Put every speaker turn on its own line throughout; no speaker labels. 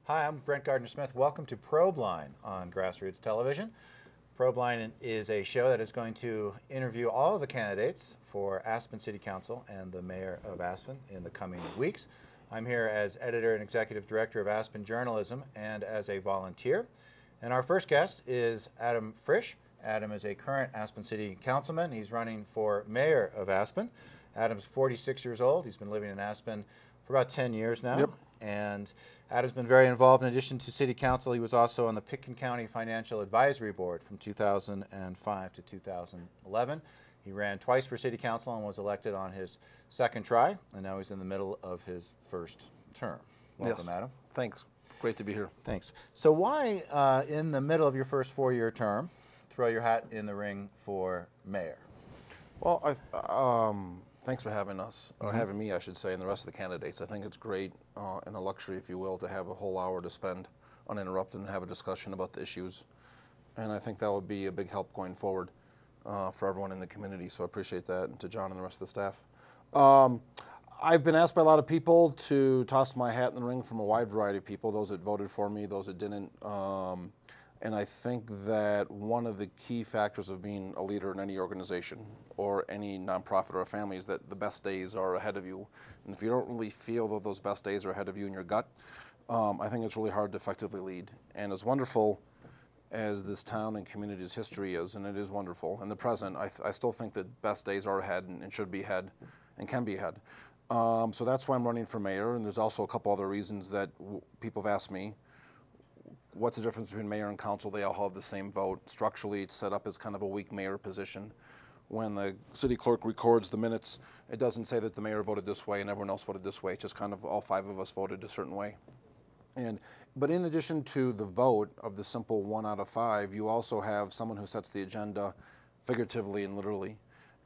Hi, I'm Brent Gardner-Smith. Welcome to Probeline on Grassroots Television. Probeline is a show that is going to interview all of the candidates for Aspen City Council and the Mayor of Aspen in the coming weeks. I'm here as editor and executive director of Aspen Journalism and as a volunteer. And our first guest is Adam Frisch. Adam is a current Aspen City Councilman. He's running for Mayor of Aspen. Adam's 46 years old. He's been living in Aspen for about 10 years now.
Yep.
And Adam's been very involved. In addition to City Council, he was also on the Pitkin County Financial Advisory Board from 2005 to 2011. He ran twice for City Council and was elected on his second try, and now he's in the middle of his first term. Welcome,
Yes.
Adam.
Thanks. Great to be here.
Thanks. So why, in the middle of your first four-year term, throw your hat in the ring for mayor?
Well, thanks for having us, or having me, I should say, and the rest of the candidates. I think it's great and a luxury, if you will, to have a whole hour to spend uninterrupted and have a discussion about the issues. And I think that would be a big help going forward for everyone in the community. So I appreciate that, and to John and the rest of the staff. I've been asked by a lot of people to toss my hat in the ring from a wide variety of people, those that voted for me, those that didn't. And I think that one of the key factors of being a leader in any organization or any nonprofit or a family is that the best days are ahead of you. And if you don't really feel that those best days are ahead of you in your gut, I think it's really hard to effectively lead. And as wonderful as this town and community's history is, and it is wonderful, in the present, I still think that best days are ahead and should be ahead and can be ahead. So that's why I'm running for mayor, and there's also a couple other reasons that people have asked me. What's the difference between mayor and council? They all have the same vote. Structurally, it's set up as kind of a weak mayor position. When the city clerk records the minutes, it doesn't say that the mayor voted this way and everyone else voted this way. It's just kind of all five of us voted a certain way. But in addition to the vote of the simple 1 out of 5, you also have someone who sets the agenda figuratively and literally.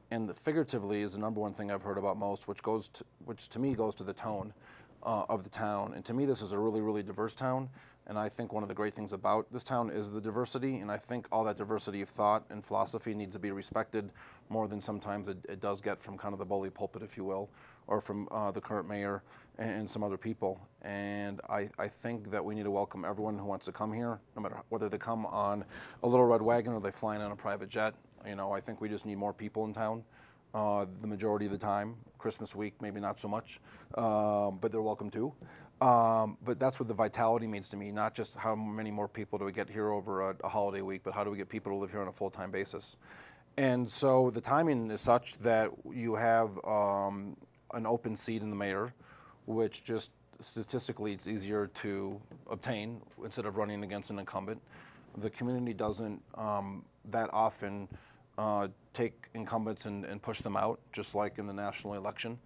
And the figuratively is the number one thing I've heard about most, which to me goes to the tone of the town. And to me, this is a really, really diverse town. And I think one of the great things about this town is the diversity. And I think all that diversity of thought and philosophy needs to be respected more than sometimes it does get from kind of the bully pulpit, if you will, or from the current mayor and some other people. And I think that we need to welcome everyone who wants to come here, no matter whether they come on a little red wagon or they fly in on a private jet. You know, I think we just need more people in town the majority of the time. Christmas week, maybe not so much, but they're welcome too. But that's what the vitality means to me, not just how many more people do we get here over a holiday week, but how do we get people to live here on a full-time basis. And so the timing is such that you have an open seat in the mayor, which just statistically it's easier to obtain instead of running against an incumbent. The community doesn't that often take incumbents and push them out, just like in the national election.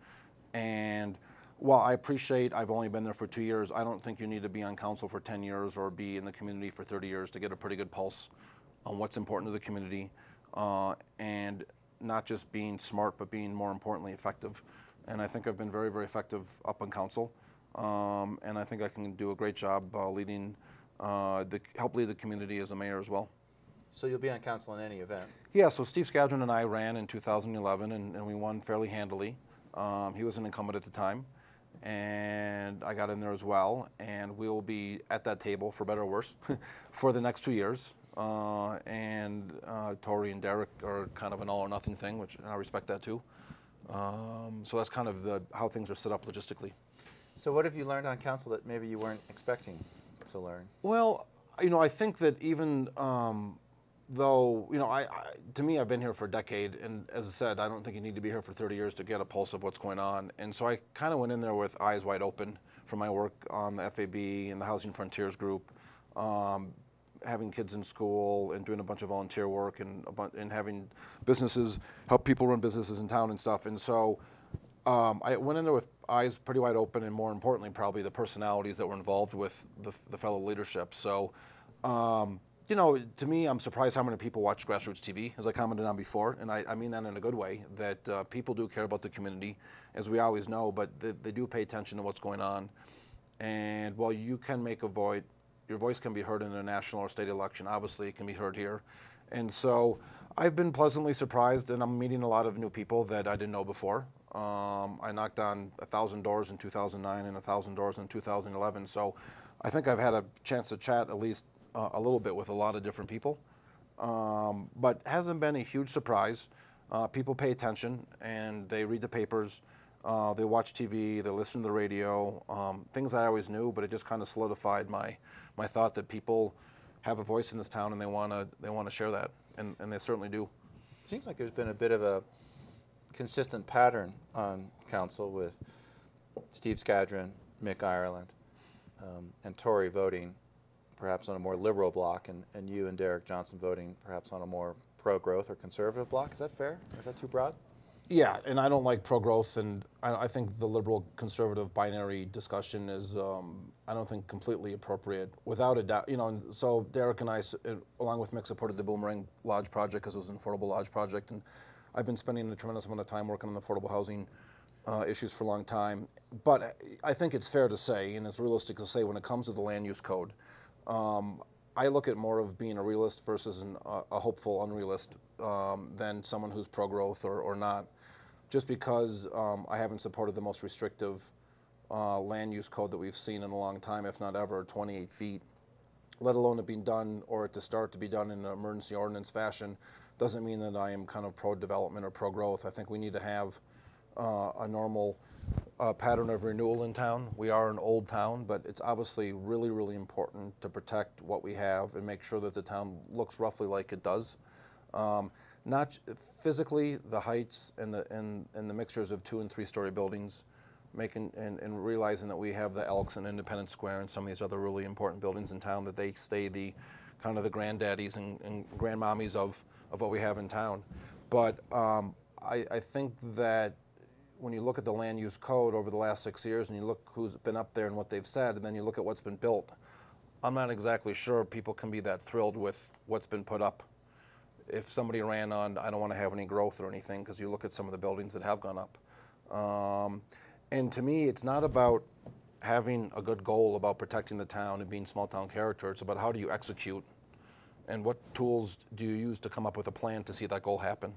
And while I appreciate I've only been there for 2 years, I don't think you need to be on council for 10 years or be in the community for 30 years to get a pretty good pulse on what's important to the community, and not just being smart, but being more importantly effective. And I think I've been very, very effective up on council, and I think I can do a great job help lead the community as a mayor as well.
So you'll be on council in any event?
Yeah, so Steve Skadron and I ran in 2011, and we won fairly handily. He was an incumbent at the time, and I got in there as well, and we'll be at that table, for better or worse, for the next 2 years. And Tori and Derek are kind of an all-or-nothing thing, which I respect that too. So that's kind of how things are set up logistically.
So what have you learned on council that maybe you weren't expecting to learn?
Well, I think that even though, to me, I've been here for a decade, and as I said, I don't think you need to be here for 30 years to get a pulse of what's going on. And so I kind of went in there with eyes wide open from my work on the FAB and the Housing Frontiers group, having kids in school and doing a bunch of volunteer work and having businesses, help people run businesses in town and stuff. And so I went in there with eyes pretty wide open, and more importantly, probably the personalities that were involved with the fellow leadership. So, to me, I'm surprised how many people watch Grassroots TV, as I commented on before, and I mean that in a good way, that people do care about the community, as we always know, but they do pay attention to what's going on. And while you can make your voice can be heard in a national or state election, obviously it can be heard here. And so I've been pleasantly surprised, and I'm meeting a lot of new people that I didn't know before. I knocked on 1,000 doors in 2009 and 1,000 doors in 2011, so I think I've had a chance to chat at least a little bit with a lot of different people, but hasn't been a huge surprise. People pay attention and they read the papers, they watch TV, they listen to the radio, things I always knew, but it just kind of solidified my thought that people have a voice in this town and they want to share that, and they certainly do.
It seems like there's been a bit of a consistent pattern on council with Steve Skadron, Mick Ireland, and Tory voting perhaps on a more liberal block, and you and Derek Johnson voting perhaps on a more pro-growth or conservative block. Is that fair? Or is that too broad?
Yeah, and I don't like pro-growth, and I think the liberal-conservative binary discussion is, I don't think, completely appropriate. Without a doubt, and so Derek and I, along with Mick, supported the Boomerang Lodge project because it was an affordable lodge project, and I've been spending a tremendous amount of time working on the affordable housing issues for a long time. But I think it's fair to say, and it's realistic to say, when it comes to the land use code, I look at more of being a realist versus a hopeful unrealist than someone who's pro-growth or not. Just because I haven't supported the most restrictive land use code that we've seen in a long time, if not ever, 28 feet, let alone it being done or to start to be done in an emergency ordinance fashion, doesn't mean that I am kind of pro-development or pro-growth. I think we need to have a normal pattern of renewal in town. We are an old town, but it's obviously really, really important to protect what we have and make sure that the town looks roughly like it does. Not physically, the heights and the mixtures of 2- and 3-story buildings, making and realizing that we have the Elks and Independence Square and some of these other really important buildings in town, that they stay the kind of the granddaddies and grandmommies of what we have in town. But I think that when you look at the land use code over the last 6 years and you look who's been up there and what they've said, and then you look at what's been built, I'm not exactly sure people can be that thrilled with what's been put up. If somebody ran on, I don't want to have any growth or anything, because you look at some of the buildings that have gone up. And to me, it's not about having a good goal about protecting the town and being small town character. It's about how do you execute and what tools do you use to come up with a plan to see that goal happen.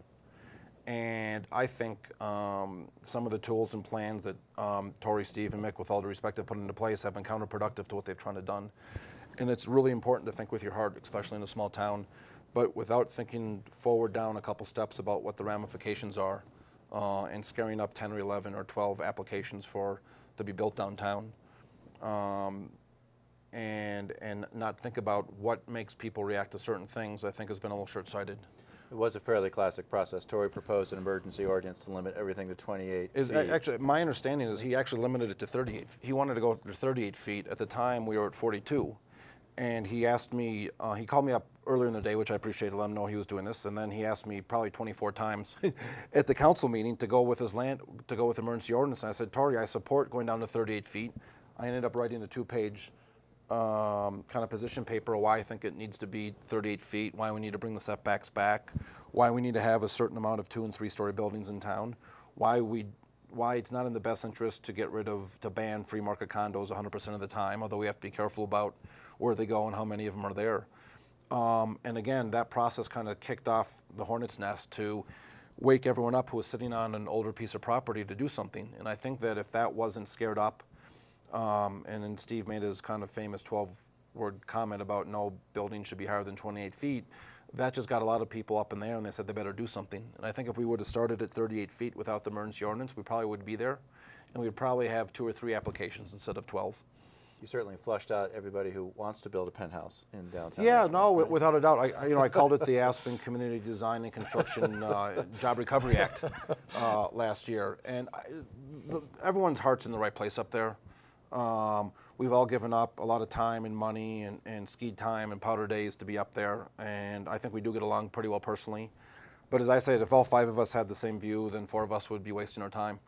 And I think some of the tools and plans that Tory, Steve, and Mick, with all due respect, have put into place have been counterproductive to what they've tried to done. And it's really important to think with your heart, especially in a small town, but without thinking forward down a couple steps about what the ramifications are, and scaring up 10 or 11 or 12 applications to be built downtown, and not think about what makes people react to certain things, I think has been a little short-sighted.
It was a fairly classic process. Tory proposed an emergency ordinance to limit everything to 28 feet.
Actually, my understanding is he actually limited it to 38. He wanted to go to 38 feet. At the time, we were at 42. And he asked me, he called me up earlier in the day, which I appreciated, let him know he was doing this. And then he asked me probably 24 times at the council meeting to go with emergency ordinance. And I said, Tory, I support going down to 38 feet. I ended up writing a 2-page kind of position paper of why I think it needs to be 38 feet, why we need to bring the setbacks back, why we need to have a certain amount of 2- and 3-story buildings in town, why it's not in the best interest to ban free market condos 100% of the time, although we have to be careful about where they go and how many of them are there. And again, that process kind of kicked off the hornet's nest to wake everyone up who was sitting on an older piece of property to do something. And I think that if that wasn't scared up, and then Steve made his kind of famous 12-word comment about no building should be higher than 28 feet, that just got a lot of people up in there, and they said they better do something. And I think if we would have started at 38 feet without the emergency ordinance, we probably would be there, and we'd probably have 2 or 3 applications instead of 12.
You certainly flushed out everybody who wants to build a penthouse in downtown.
Yeah,
Aspen,
no,
right?
without a doubt. I called it the Aspen Community Design and Construction Job Recovery Act last year, and everyone's heart's in the right place up there. We've all given up a lot of time and money and ski time and powder days to be up there, and I think we do get along pretty well personally. But as I said, if all 5 of us had the same view, then 4 of us would be wasting our time.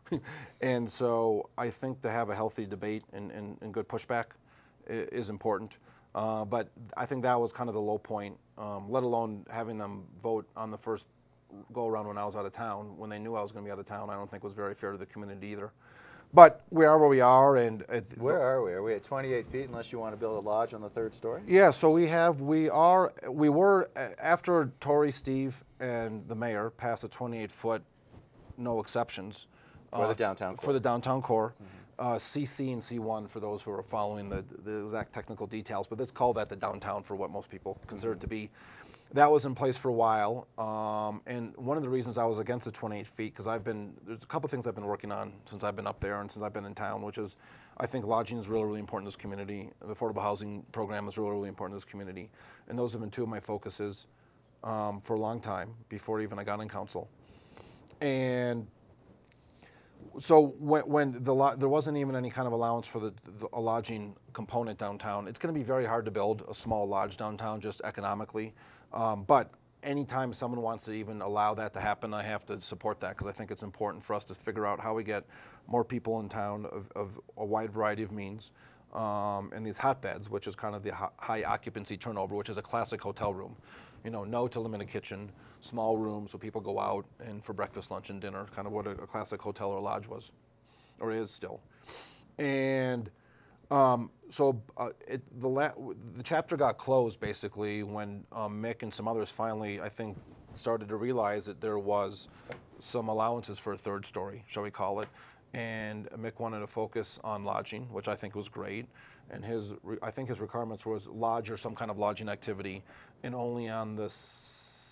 And so I think to have a healthy debate and good pushback is important. But I think that was kind of the low point, let alone having them vote on the first go-around when I was out of town. When they knew I was going to be out of town, I don't think was very fair to the community either. But we are where we are, and
where are we? Are we at 28 feet unless you want to build a lodge on the 3rd story?
Yeah, so we were after Tory, Steve, and the mayor passed a 28-foot, no exceptions
for the downtown core.
For the downtown core. CC and C1 for those who are following the exact technical details, but let's call that the downtown for what most people consider it to be. That was in place for a while, and one of the reasons I was against the 28 feet, because there's a couple things I've been working on since I've been up there and since I've been in town, which is I think lodging is really, really important in this community. The affordable housing program is really, really important in this community, and those have been two of my focuses for a long time, before even I got in council. And so when there wasn't even any kind of allowance for a lodging component downtown, it's going to be very hard to build a small lodge downtown just economically. But anytime someone wants to even allow that to happen, I have to support that, because I think it's important for us to figure out how we get more people in town of a wide variety of means, and these hotbeds, which is kind of the high occupancy turnover, which is a classic hotel room. No to limited kitchen, small rooms so people go out and for breakfast, lunch, and dinner, kind of what a classic hotel or lodge was, or is still. And the chapter got closed basically when Mick and some others finally, I think, started to realize that there was some allowances for a third story, shall we call it. And Mick wanted to focus on lodging, which I think was great. And I think his requirements was lodge or some kind of lodging activity, and only on the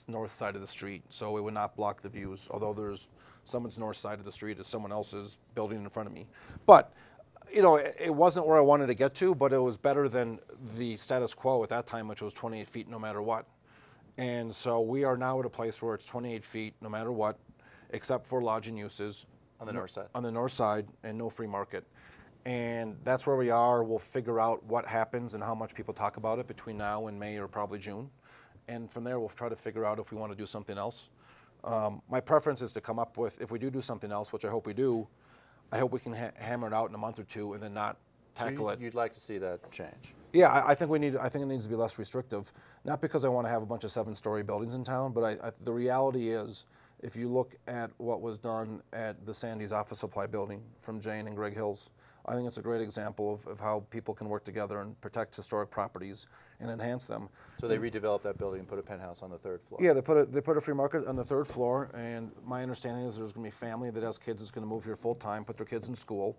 north side of the street, so it would not block the views. Although there's someone's north side of the street is someone else's building in front of me. But it wasn't where I wanted to get to, but it was better than the status quo at that time, which was 28 feet no matter what. And so we are now at a place where it's 28 feet no matter what, except for lodging uses.
On the north side.
On the north side, and no free market. And that's where we are. We'll figure out what happens and how much people talk about it between now and May or probably June. And from there, we'll try to figure out if we want to do something else. My preference is to come up with, if we do something else, which I hope we do, I hope we can hammer it out in a month or two and then not tackle it.
You'd like to see that change?
Yeah, I think I think it needs to be less restrictive. Not because I want to have a bunch of 7-story buildings in town, but the reality is, if you look at what was done at the Sandy's office supply building from Jane and Greg Hills, I think it's a great example of how people can work together and protect historic properties and enhance them.
So they redeveloped that building and put a penthouse on the 3rd floor?
Yeah, they put a free market on the 3rd floor, and my understanding is there's going to be family that has kids that's going to move here full time, put their kids in school.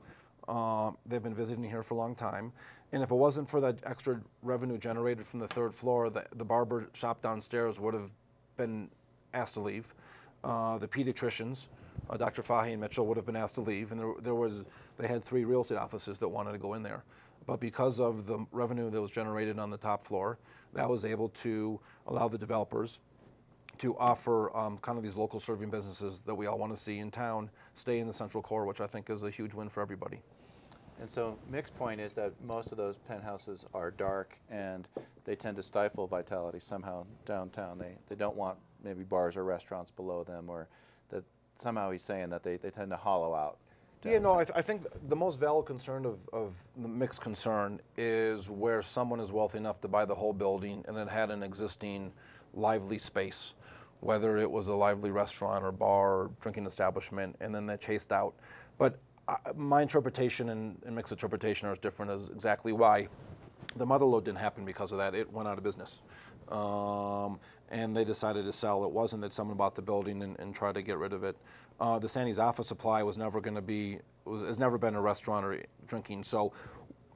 They've been visiting here for a long time. And if it wasn't for that extra revenue generated from the 3rd floor, the barber shop downstairs would have been asked to leave. The pediatricians, Dr. Fahy and Mitchell, would have been asked to leave, and they had 3 real estate offices that wanted to go in there. But because of the revenue that was generated on the top floor, that was able to allow the developers to offer kind of these local serving businesses that we all want to see in town stay in the central core, which I think is a huge win for everybody.
And so Mick's point is that most of those penthouses are dark and they tend to stifle vitality somehow downtown. They don't want maybe bars or restaurants below them, or that somehow he's saying that they tend to hollow out.
Yeah, no, I think the most valid concern of the Mick's concern is where someone is wealthy enough to buy the whole building and it had an existing lively space, whether it was a lively restaurant or bar or drinking establishment, and then they're chased out. But my interpretation and Mick's interpretation are as different as exactly why. The Motherlode didn't happen because of that. It went out of business. And they decided to sell. It wasn't that someone bought the building and tried to get rid of it. The Sandy's office supply was never going to be, has never been a restaurant or drinking. So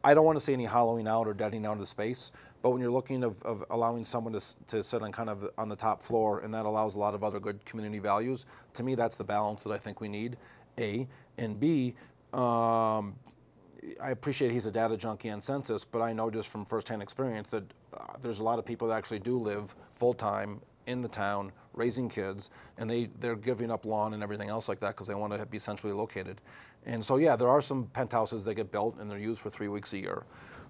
I don't want to see any hollowing out or deadening out of the space. But when you're looking of allowing someone to sit on kind of on the top floor, and that allows a lot of other good community values, to me that's the balance that I think we need, A. And B, I appreciate he's a data junkie on census, but I know just from firsthand experience that there's a lot of people that actually do live full-time in the town, raising kids, and they're giving up lawn and everything else like that because they want to be centrally located. And so, yeah, there are some penthouses that get built and they're used for 3 weeks a year.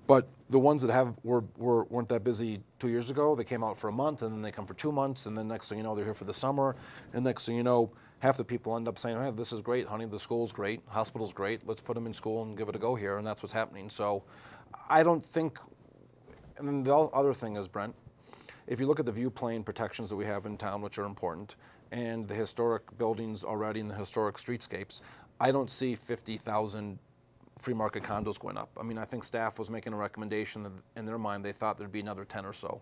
But the ones that weren't that busy 2 years ago, they came out for a month, and then they come for 2 months, and then next thing you know, they're here for the summer, and next thing you know, half the people end up saying, hey, this is great, honey, the school's great, hospital's great, let's put them in school and give it a go here, and that's what's happening. So I don't think, and then the other thing is, Brent, if you look at the view plane protections that we have in town, which are important, and the historic buildings already in the historic streetscapes, I don't see 50,000 free market condos going up. I mean, I think staff was making a recommendation that in their mind they thought there'd be another 10 or so.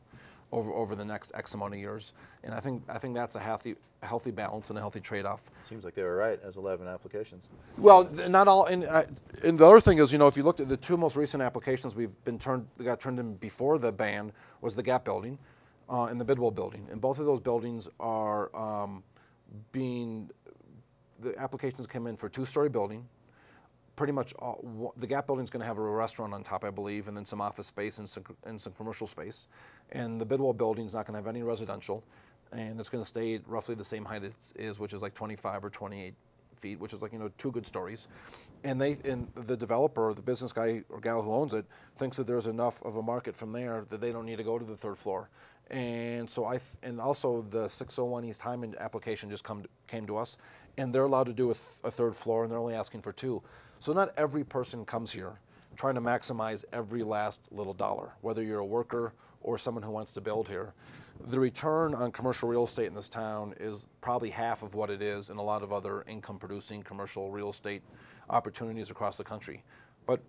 over the next X amount of years. And I think that's a healthy balance and a healthy trade-off.
Seems like they were right, as 11 applications.
Well, not all. And the other thing is, if you looked at the two most recent applications got turned in before the ban was the Gap building and the Bidwell building. And both of those buildings are the applications came in for two-story building. Pretty much the Gap building is going to have a restaurant on top, I believe, and then some office space and some commercial space. And the Bidwell building is not going to have any residential, and it's going to stay roughly the same height it is, which is like 25 or 28 feet, which is like two good stories. And the developer, the business guy or gal who owns it, thinks that there's enough of a market from there that they don't need to go to the third floor. And so and also the 601 East Hyman application just came to us, and they're allowed to do a third floor, and they're only asking for 2. So not every person comes here trying to maximize every last little dollar, whether you're a worker or someone who wants to build here. The return on commercial real estate in this town is probably half of what it is in a lot of other income-producing commercial real estate opportunities across the country. But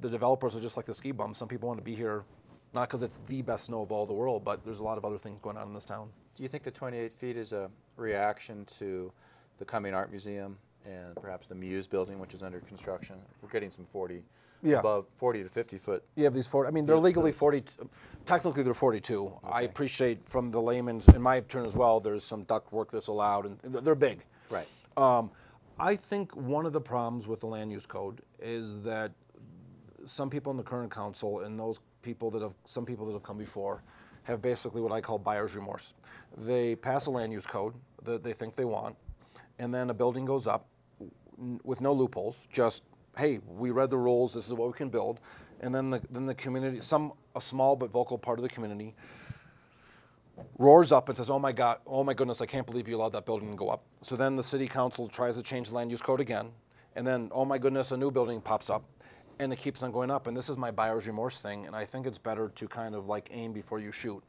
the developers are just like the ski bums. Some people want to be here not because it's the best snow of all the world, but there's a lot of other things going on in this town.
Do you think the 28 feet is a reaction to the coming art museum and perhaps the Muse building, which is under construction? We're getting some above 40 to 50 foot.
You have these 40. I mean, they're legally 40. Technically, they're 42. Okay. I appreciate from the layman's, in my turn as well, there's some duct work that's allowed, and they're big.
Right.
I think one of the problems with the land use code is that some people in the current council and some people that have come before have basically what I call buyer's remorse. They pass a land use code that they think they want, and then a building goes up with no loopholes, just, hey, we read the rules, this is what we can build, and then the community, a small but vocal part of the community roars up and says, oh my God, oh my goodness, I can't believe you allowed that building to go up. So then the city council tries to change the land use code again, and then, oh my goodness, a new building pops up, and it keeps on going up. And this is my buyer's remorse thing, and I think it's better to kind of like aim before you shoot.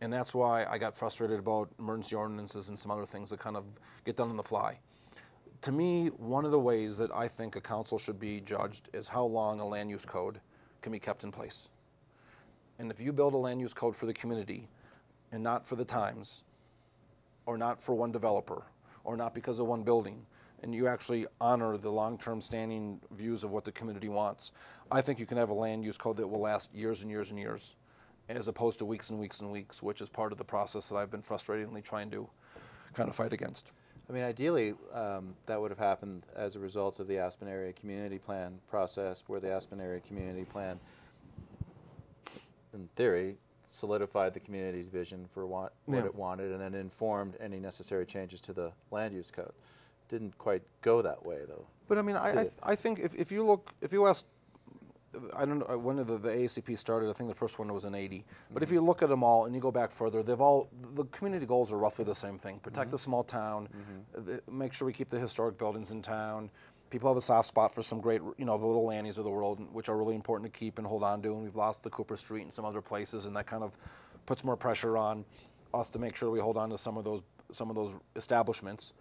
And that's why I got frustrated about emergency ordinances and some other things that kind of get done on the fly. To me, one of the ways that I think a council should be judged is how long a land use code can be kept in place. And if you build a land use code for the community and not for the times, or not for one developer, or not because of one building, and you actually honor the long-term standing views of what the community wants, I think you can have a land use code that will last years and years and years, as opposed to weeks and weeks and weeks, which is part of the process that I've been frustratingly trying to kind of fight against.
I mean, ideally, that would have happened as a result of the Aspen Area Community Plan process, where the Aspen Area Community Plan, in theory, solidified the community's vision for what it wanted, and then informed any necessary changes to the land use code. Didn't quite go that way, though.
But I mean, I think if you ask, I don't know when the AACP started. I think the first one was in '80. But if you look at them all and you go back further, the community goals are roughly the same thing: protect the small town, make sure we keep the historic buildings in town. People have a soft spot for some great, the little Lannies of the world, which are really important to keep and hold on to. And we've lost the Cooper Street and some other places, and that kind of puts more pressure on us to make sure we hold on to some of those establishments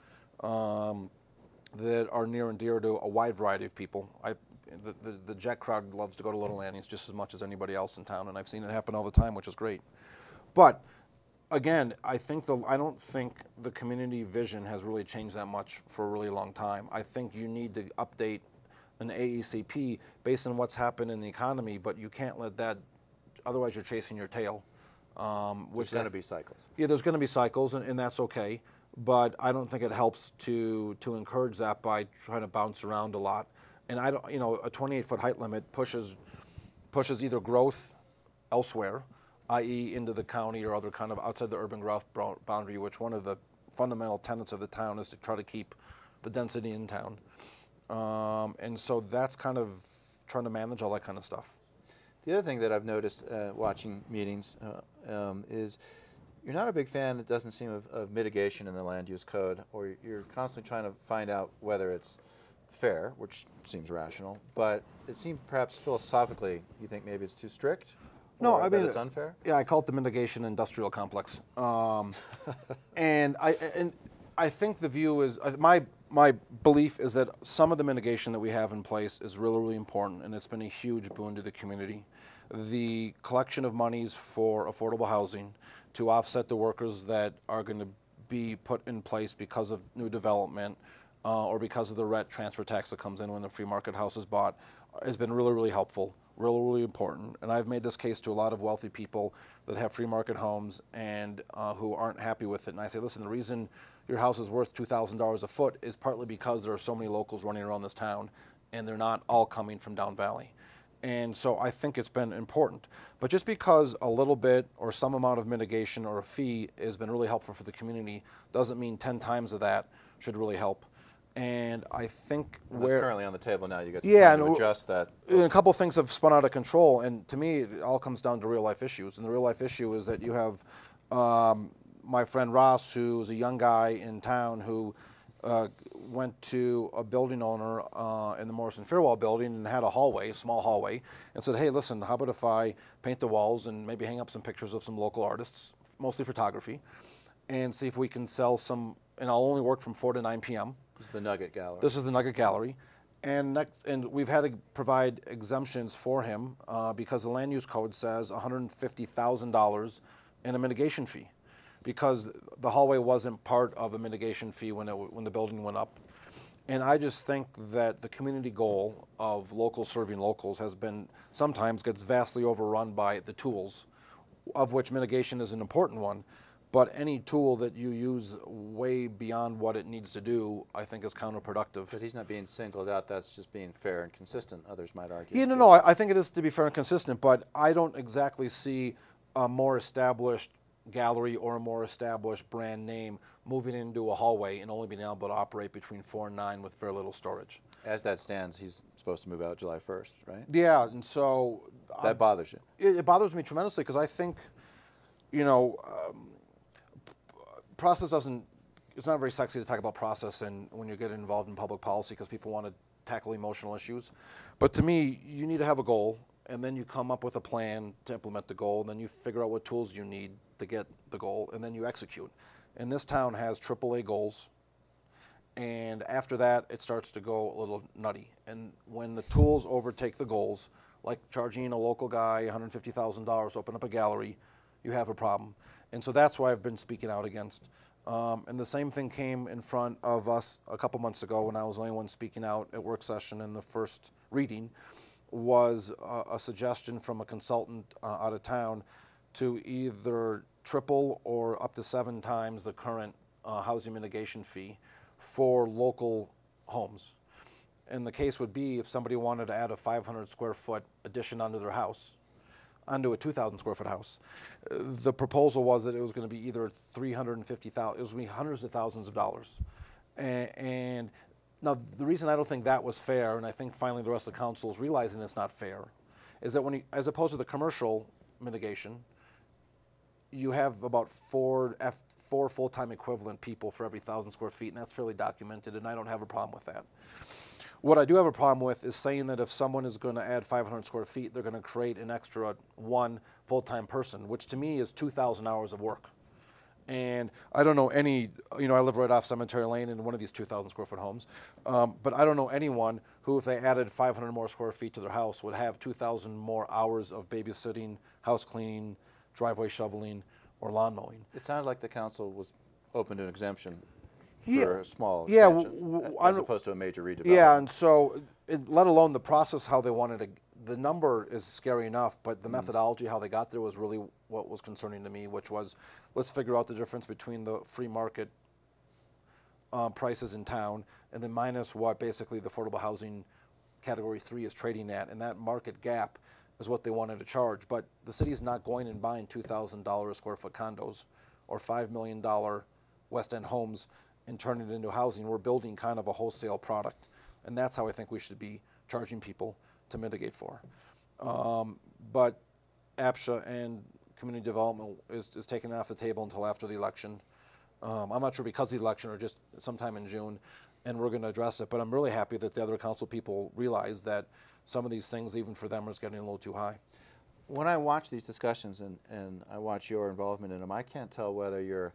that are near and dear to a wide variety of people. The Jet crowd loves to go to Little Annie's just as much as anybody else in town, and I've seen it happen all the time, which is great. But again, I don't think the community vision has really changed that much for a really long time. I think you need to update an AECP based on what's happened in the economy, but you can't let that, otherwise you're chasing your tail.
There's going to be cycles.
Yeah, there's going to be cycles, and that's okay. But I don't think it helps to encourage that by trying to bounce around a lot. And a 28-foot height limit pushes either growth elsewhere, i.e. into the county or other kind of outside the urban growth boundary, which one of the fundamental tenets of the town is to try to keep the density in town. And so that's kind of trying to manage all that kind of stuff.
The other thing that I've noticed watching meetings is you're not a big fan, it doesn't seem, of mitigation in the land use code, or you're constantly trying to find out whether it's fair, which seems rational, but it seems perhaps philosophically you think maybe it's too strict?
No, I mean,
it's unfair?
Yeah, I call it the mitigation industrial complex. And I think the view is, my belief is that some of the mitigation that we have in place is really, really important, and it's been a huge boon to the community. The collection of monies for affordable housing, to offset the workers that are going to be put in place because of new development or because of the rent transfer tax that comes in when the free market house is bought has been really, really helpful, really, really important. And I've made this case to a lot of wealthy people that have free market homes and who aren't happy with it. And I say, listen, the reason your house is worth $2,000 a foot is partly because there are so many locals running around this town and they're not all coming from down valley. And so I think it's been important. But just because a little bit or some amount of mitigation or a fee has been really helpful for the community doesn't mean 10 times of that should really help. And I think
that's currently on the table now. You guys are
yeah,
trying to adjust that.
And a couple of things have spun out of control. And to me, it all comes down to real life issues. And the real life issue is that you have my friend Ross, who's a young guy in town who went to a building owner in the Morrison Fairwell building and had a hallway, a small hallway, and said, hey, listen, how about if I paint the walls and maybe hang up some pictures of some local artists, mostly photography, and see if we can sell some, and I'll only work from 4 to 9 p.m.
This is the Nugget Gallery.
This is the Nugget Gallery. And we've had to provide exemptions for him because the land use code says $150,000 in a mitigation fee, because the hallway wasn't part of a mitigation fee when the building went up. And I just think that the community goal of locals serving locals has been, sometimes gets vastly overrun by the tools, of which mitigation is an important one. But any tool that you use way beyond what it needs to do, I think is counterproductive.
But he's not being singled out. That's just being fair and consistent, others might argue.
Yeah, no, I think it is to be fair and consistent, but I don't exactly see a more established gallery or a more established brand name moving into a hallway and only being able to operate between 4 and 9 with very little storage.
As that stands, he's supposed to move out July 1st, right?
Yeah, and so...
That bothers you?
It bothers me tremendously because I think, you know, process doesn't, it's not very sexy to talk about process and when you get involved in public policy because people want to tackle emotional issues. But to me, you need to have a goal, and then you come up with a plan to implement the goal, and then you figure out what tools you need to get the goal, and then you execute. And this town has AAA goals, and after that, it starts to go a little nutty. And when the tools overtake the goals, like charging a local guy $150,000 to open up a gallery, you have a problem. And so that's why I've been speaking out against. And the same thing came in front of us a couple months ago when I was the only one speaking out at work session in the first reading, was a suggestion from a consultant out of town to either triple or up to 7 times the current housing mitigation fee for local homes. And the case would be if somebody wanted to add a 500 square foot addition onto their house, onto a 2,000 square foot house. The proposal was that it was going to be either $350,000, it was going to be hundreds of thousands of dollars. And now the reason I don't think that was fair, and I think finally the rest of the council is realizing it's not fair, is that when you, as opposed to the commercial mitigation, you have about four full-time equivalent people for every 1,000 square feet, and that's fairly documented, and I don't have a problem with that. What I do have a problem with is saying that if someone is going to add 500 square feet, they're going to create an extra 1 full-time person, which to me is 2,000 hours of work. And I don't know any, you know, I live right off Cemetery Lane in one of these 2,000 square foot homes, but I don't know anyone who, if they added 500 more square feet to their house, would have 2,000 more hours of babysitting, house cleaning, driveway shoveling, or lawn mowing.
It sounded like the council was open to an exemption for a small
yeah,
expansion, as opposed to a major redevelopment.
Yeah, and so, let alone the process, how they wanted to, the number is scary enough, but the methodology, how they got there was really what was concerning to me, which was, let's figure out the difference between the free market prices in town and then minus what basically the affordable housing category 3 is trading at, and that market gap is what they wanted to charge. But the city's not going and buying $2,000 a square foot condos or $5 million West End homes and turning it into housing. We're building kind of a wholesale product, and that's how I think we should be charging people to mitigate for. But APSHA and community development is taken off the table until after the election. I'm not sure because of the election or just sometime in June, and we're going to address it. But I'm really happy that the other council people realize that some of these things, even for them, is getting a little too high.
When I watch these discussions and I watch your involvement in them, I can't tell whether you're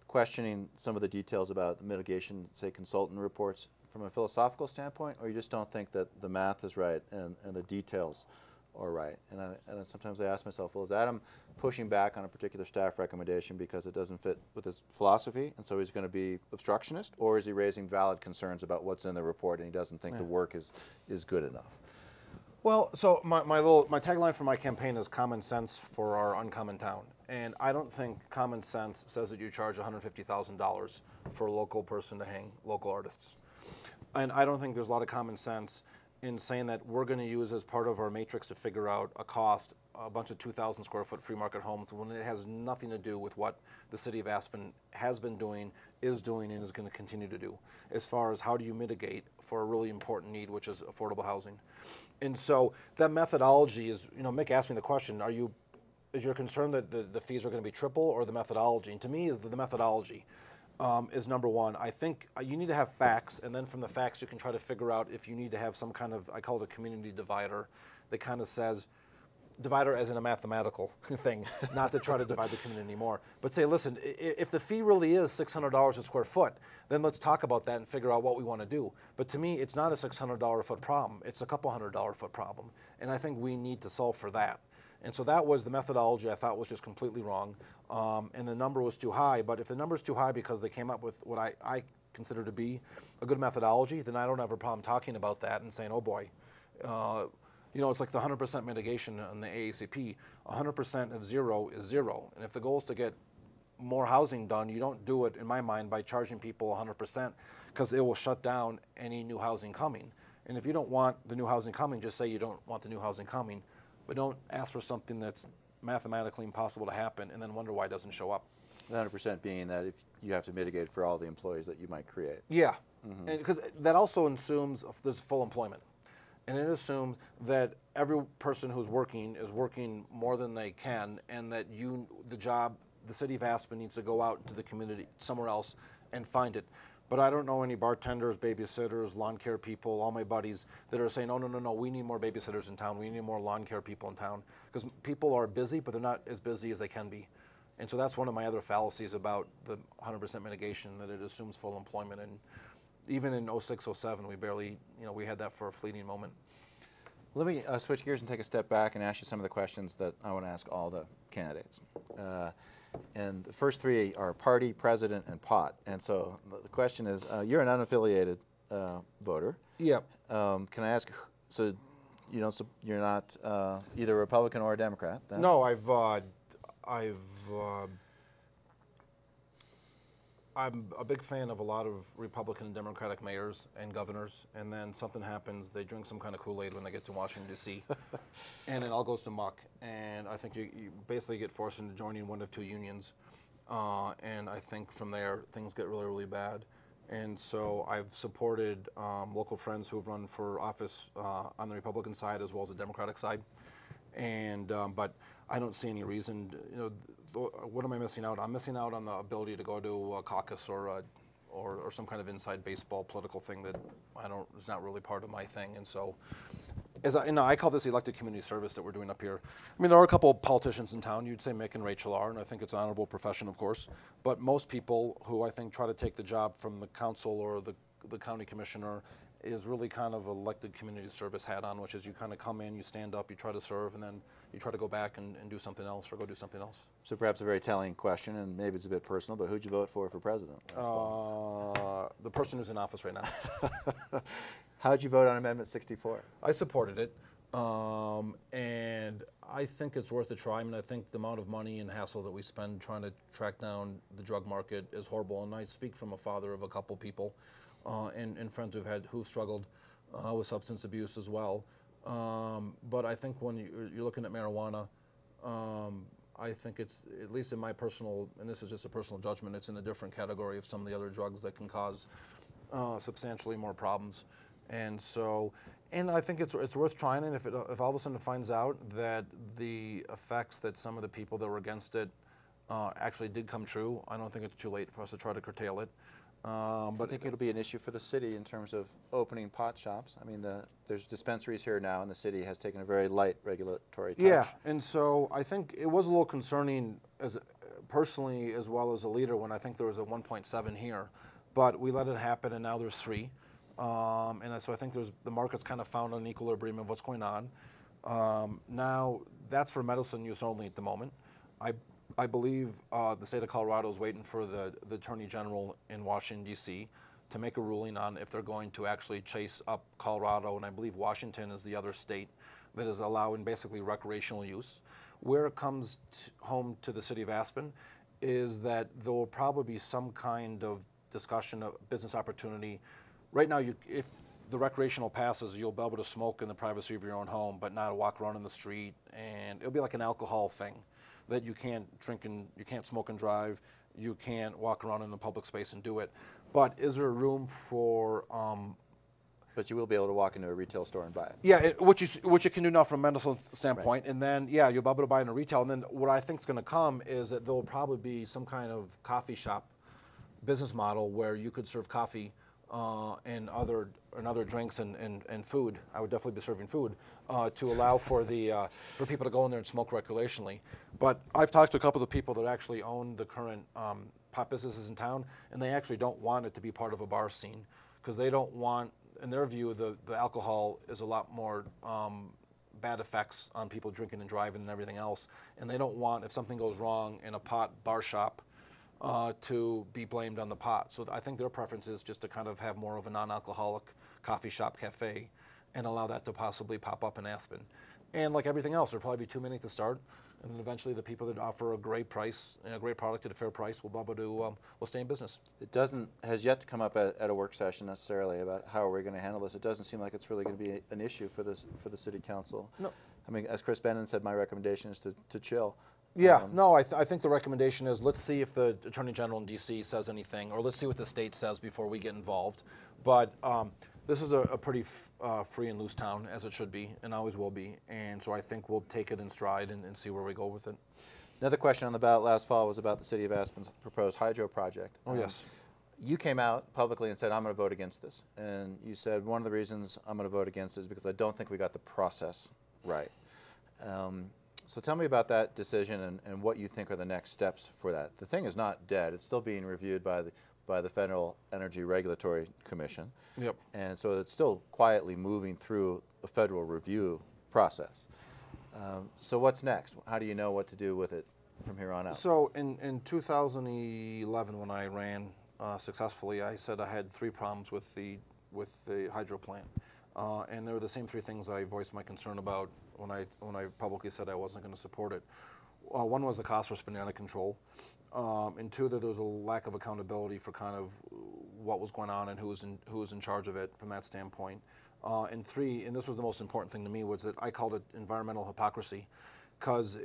questioning some of the details about the mitigation, say, consultant reports from a philosophical standpoint, or you just don't think that the math is right and the details or right. And sometimes I ask myself, well, is Adam pushing back on a particular staff recommendation because it doesn't fit with his philosophy, and so he's going to be obstructionist, or is he raising valid concerns about what's in the report and he doesn't think the work is good enough?
Well, so my tagline for my campaign is common sense for our uncommon town. And I don't think common sense says that you charge $150,000 for a local person to hang local artists. And I don't think there's a lot of common sense in saying that we're going to use as part of our matrix to figure out a cost a bunch of 2,000 square foot free market homes when it has nothing to do with what the city of Aspen has been doing, is doing, and is going to continue to do as far as how do you mitigate for a really important need, which is affordable housing. And so that methodology is, Mick asked me the question, is your concern that the fees are going to be triple, or the methodology? And to me, is the methodology is number one. I think you need to have facts, and then from the facts you can try to figure out if you need to have some kind of, I call it a community divider, that kind of says, divider as in a mathematical thing, not to try to divide the community more, but say, listen, if the fee really is $600 a square foot, then let's talk about that and figure out what we want to do. But to me, it's not a $600 a foot problem, it's a couple $100 a foot problem, and I think we need to solve for that. And so that was the methodology I thought was just completely wrong, and the number was too high. But if the number is too high because they came up with what I consider to be a good methodology, then I don't have a problem talking about that and saying, oh boy, it's like the 100% mitigation on the AACP. 100% of zero is zero. And if the goal is to get more housing done, you don't do it, in my mind, by charging people 100%, because it will shut down any new housing coming. And if you don't want the new housing coming, just say you don't want the new housing coming, but don't ask for something that's mathematically impossible to happen and then wonder why it doesn't show up.
100% being that if you have to mitigate for all the employees that you might create.
Yeah, because that also assumes there's full employment. And it assumes that every person who's working is working more than they can, and that the city of Aspen needs to go out into the community somewhere else and find it. But I don't know any bartenders, babysitters, lawn care people, all my buddies that are saying, oh, no, we need more babysitters in town. We need more lawn care people in town. Because people are busy, but they're not as busy as they can be. And so that's one of my other fallacies about the 100% mitigation, that it assumes full employment. And even in 06, 07, we barely, we had that for a fleeting moment.
Let me switch gears and take a step back and ask you some of the questions that I want to ask all the candidates. And the first three are party, president, and pot. And so the question is, you're an unaffiliated voter.
Yeah.
Can I ask, so you're not either a Republican or a Democrat? Then?
No, I'm a big fan of a lot of Republican and Democratic mayors and governors, and then something happens, they drink some kind of Kool-Aid when they get to Washington, D.C., and it all goes to muck. And I think you basically get forced into joining one of two unions, and I think from there things get really, really bad. And so I've supported local friends who've run for office on the Republican side as well as the Democratic side, and but I don't see any reason, what am I missing out? I'm missing out on the ability to go to a caucus or some kind of inside baseball political thing that it's not really part of my thing. And so, I call this elected community service that we're doing up here. I mean, there are a couple of politicians in town. You'd say Mick and Rachel are, and I think it's an honorable profession, of course. But most people who I think try to take the job from the council or the county commissioner is really kind of elected community service hat on, which is you kind of come in, you stand up, you try to serve, and then you try to go back and do something else or go do something else.
So perhaps a very telling question, and maybe it's a bit personal, but who'd you vote for president?
The person who's in office right now.
How'd you vote on Amendment 64?
I supported it, and I think it's worth a try. I mean, I think the amount of money and hassle that we spend trying to track down the drug market is horrible, and I speak from a father of a couple people and friends who've struggled with substance abuse as well. But I think when you're looking at marijuana, I think it's, at least in my personal, and this is just a personal judgment, it's in a different category of some of the other drugs that can cause substantially more problems. And so, and I think it's worth trying, and if all of a sudden it finds out that the effects that some of the people that were against it actually did come true, I don't think it's too late for us to try to curtail it.
But I think it'll be an issue for the city in terms of opening pot shops. I mean, there's dispensaries here now, and the city has taken a very light regulatory touch.
Yeah, and so I think it was a little concerning, personally as well as a leader, when I think there was a 1.7 here, but we let it happen, and now there's 3. And so I think the market's kind of found an equilibrium of what's going on. Now, that's for medicine use only at the moment. I believe the state of Colorado is waiting for the Attorney General in Washington, D.C. to make a ruling on if they're going to actually chase up Colorado, and I believe Washington is the other state that is allowing basically recreational use. Where it comes home to the city of Aspen is that there will probably be some kind of discussion of business opportunity. Right now, if the recreational passes, you'll be able to smoke in the privacy of your own home, but not walk around in the street, and it'll be like an alcohol thing that you can't drink and you can't smoke and drive, you can't walk around in the public space and do it. But is there room for
But you will be able to walk into a retail store and buy it.
yeah, which you can do now from a medical standpoint, right. And then yeah, you'll be able to buy it in a retail. And then what I think is going to come is that there will probably be some kind of coffee shop business model where you could serve coffee and other drinks and food. I would definitely be serving food to allow for for people to go in there and smoke recreationally. But I've talked to a couple of the people that actually own the current pot businesses in town, and they actually don't want it to be part of a bar scene because they don't want, in their view, the alcohol is a lot more bad effects on people drinking and driving and everything else, and they don't want, if something goes wrong in a pot bar shop, to be blamed on the pot. So I think their preference is just to kind of have more of a non-alcoholic coffee shop cafe and allow that to possibly pop up in Aspen. And like everything else, there'll probably be too many to start, and then eventually the people that offer a great price and a great product at a fair price will be able to will stay in business.
It has yet to come up at a work session necessarily about how are we going to handle this. It doesn't seem like it's really going to be an issue for the city council. No. I mean, as Chris Bennon said, my recommendation is to chill.
Yeah, no, I think the recommendation is let's see if the Attorney General in D.C. says anything, or let's see what the state says before we get involved. But this is a pretty free and loose town, as it should be, and always will be. And so I think we'll take it in stride and see where we go with it.
Another question on the ballot last fall was about the city of Aspen's proposed hydro project.
Oh, yes.
You came out publicly and said, I'm going to vote against this. And you said, one of the reasons I'm going to vote against it is because I don't think we got the process right. So tell me about that decision and what you think are the next steps for that. The thing is not dead. It's still being reviewed by the Federal Energy Regulatory Commission.
Yep.
And so it's still quietly moving through a federal review process. So what's next? How do you know what to do with it from here on out?
So in 2011, when I ran successfully, I said I had 3 problems with the hydro plant. And they were the same 3 things I voiced my concern about when I publicly said I wasn't going to support it. One was the costs were spinning out of control, and 2, that there was a lack of accountability for kind of what was going on and who was in charge of it from that standpoint. And 3, and this was the most important thing to me, was that I called it environmental hypocrisy, because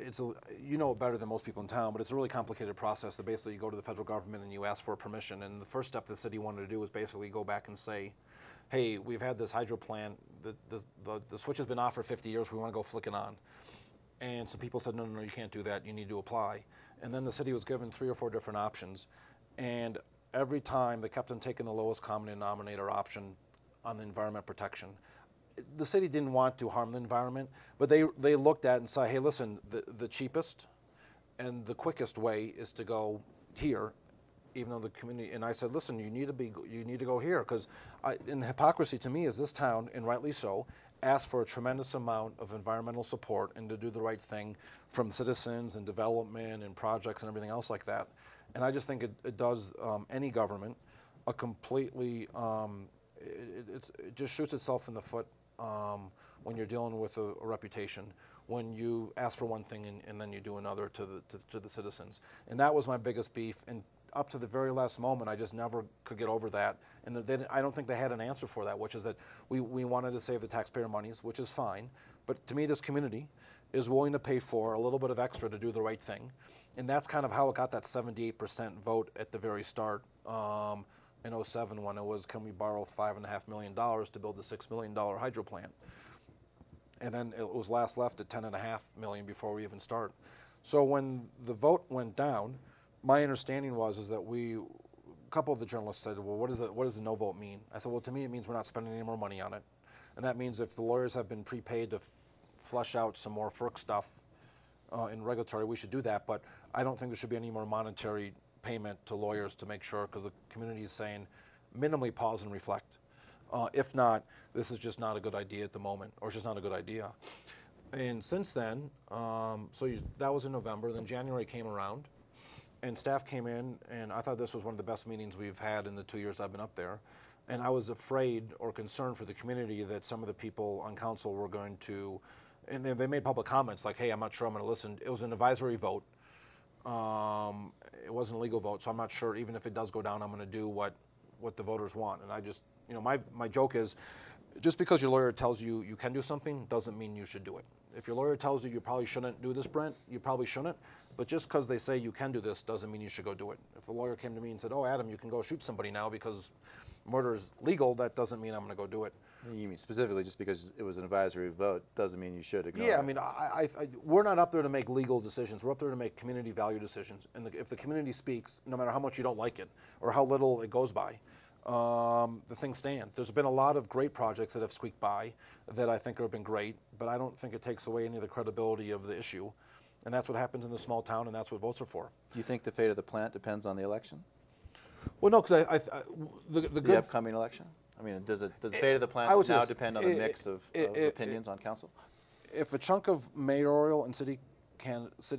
you know it better than most people in town, but it's a really complicated process that basically you go to the federal government and you ask for permission, and the first step the city wanted to do was basically go back and say, hey, we've had this hydro plant, the switch has been off for 50 years, we want to go flick it on. And some people said, no, you can't do that, you need to apply. And then the city was given 3 or 4 different options, and every time they kept on taking the lowest common denominator option on the environment protection. The city didn't want to harm the environment, but they looked at it and said, hey, listen, the cheapest and the quickest way is to go here, even though the community, and I said, listen, you need to go here, because and the hypocrisy to me is this town, and rightly so, asked for a tremendous amount of environmental support and to do the right thing from citizens and development and projects and everything else like that. And I just think it does any government a completely, it just shoots itself in the foot when you're dealing with a reputation, when you ask for one thing and then you do another to the citizens. And that was my biggest beef. And up to the very last moment, I just never could get over that. And I don't think they had an answer for that, which is that we wanted to save the taxpayer monies, which is fine. But to me, this community is willing to pay for a little bit of extra to do the right thing. And that's kind of how it got that 78% vote at the very start in 07, when it was, can we borrow $5.5 million to build the $6 million hydro plant? And then it was last left at $10.5 million before we even start. So when the vote went down, my understanding is that a couple of the journalists said, well, what does the no vote mean? I said, well, to me it means we're not spending any more money on it. And that means if the lawyers have been prepaid to flesh out some more FERC stuff in regulatory, we should do that. But I don't think there should be any more monetary payment to lawyers to make sure, because the community is saying minimally pause and reflect. If not, this is just not a good idea at the moment, or it's just not a good idea. And since then, that was in November. Then January came around, and staff came in, and I thought this was one of the best meetings we've had in the 2 years I've been up there. And I was afraid or concerned for the community that some of the people on council were going to, and they made public comments like, hey, I'm not sure I'm going to listen. It was an advisory vote. It wasn't a legal vote, so I'm not sure even if it does go down, I'm going to do what the voters want. And I just, my joke is, just because your lawyer tells you you can do something doesn't mean you should do it. If your lawyer tells you you probably shouldn't do this, Brent, you probably shouldn't. But just because they say you can do this doesn't mean you should go do it. If a lawyer came to me and said, oh, Adam, you can go shoot somebody now because murder is legal, that doesn't mean I'm going to go do it.
You mean specifically just because it was an advisory vote doesn't mean you should ignore it?
Yeah, I mean, we're not up there to make legal decisions. We're up there to make community value decisions. And if the community speaks, no matter how much you don't like it or how little it goes by, the things stand. There's been a lot of great projects that have squeaked by that I think have been great, but I don't think it takes away any of the credibility of the issue. And that's what happens in the small town, and that's what votes are for.
Do you think the fate of the plant depends on the election?
Well, no, because
the upcoming election? I mean, does the fate of the plant now depend on the mix of opinions on council?
If a chunk of mayoral and city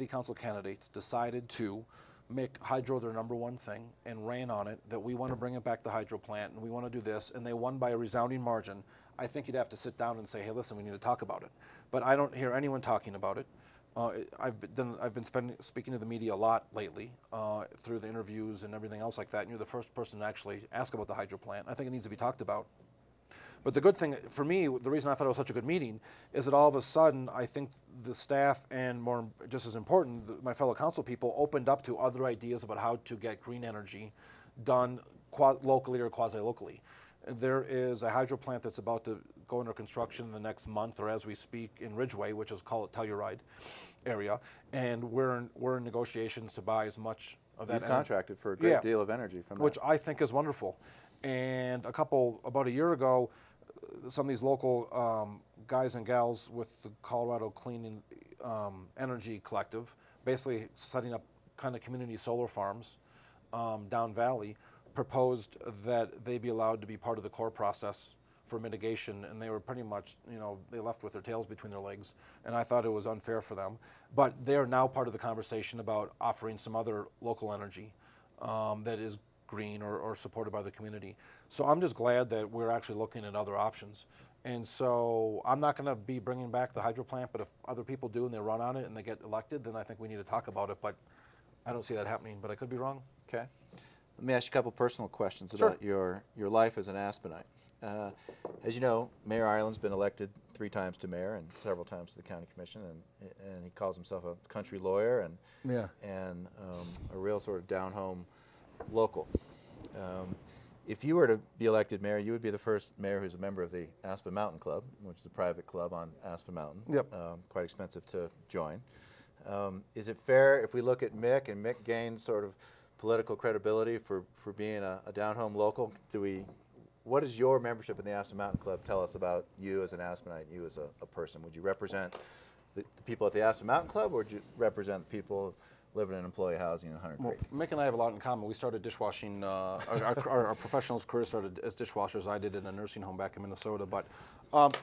council candidates decided to make hydro their #1 thing and ran on it, that we want to bring it back, the hydro plant, and we want to do this, and they won by a resounding margin, I think you'd have to sit down and say, hey, listen, we need to talk about it. But I don't hear anyone talking about it. I've been speaking to the media a lot lately through the interviews and everything else like that, and you're the first person to actually ask about the hydro plant. I think it needs to be talked about. But the good thing, for me, the reason I thought it was such a good meeting is that all of a sudden, I think the staff and more, just as important, my fellow council people opened up to other ideas about how to get green energy done locally or quasi-locally. There is a hydro plant that's about to go under construction in the next month or as we speak in Ridgeway, which is called Telluride area, and we're in negotiations to buy as much of that.
You've contracted for a great deal of energy from that.
Which I think is wonderful. And about a year ago, some of these local guys and gals with the Colorado Clean Energy Collective, basically setting up kind of community solar farms down valley, proposed that they be allowed to be part of the core process for mitigation, and they were pretty much, they left with their tails between their legs, and I thought it was unfair for them. But they are now part of the conversation about offering some other local energy that is green or supported by the community. So I'm just glad that we're actually looking at other options. And so I'm not going to be bringing back the hydro plant, but if other people do and they run on it and they get elected, then I think we need to talk about it, but I don't see that happening, but I could be wrong.
Okay. Let me ask you a couple personal questions about your life as an Aspenite. As you know, Mayor Ireland's been elected 3 times to mayor and several times to the county commission, and he calls himself a country lawyer and a real sort of down-home local. If you were to be elected mayor, you would be the first mayor who's a member of the Aspen Mountain Club, which is a private club on Aspen Mountain.
Yep.
Quite expensive to join. Is it fair if we look at Mick, and Mick gained sort of political credibility for being a down-home local? What does your membership in the Aspen Mountain Club tell us about you as an Aspenite, you as a person? Would you represent the people at the Aspen Mountain Club, or would you represent the people living in employee housing in Hunter Creek?
Mick and I have a lot in common. We started dishwashing, our professionals' career started as dishwashers. I did in a nursing home back in Minnesota. But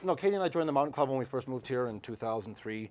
no, Katie and I joined the Mountain Club when we first moved here in 2003.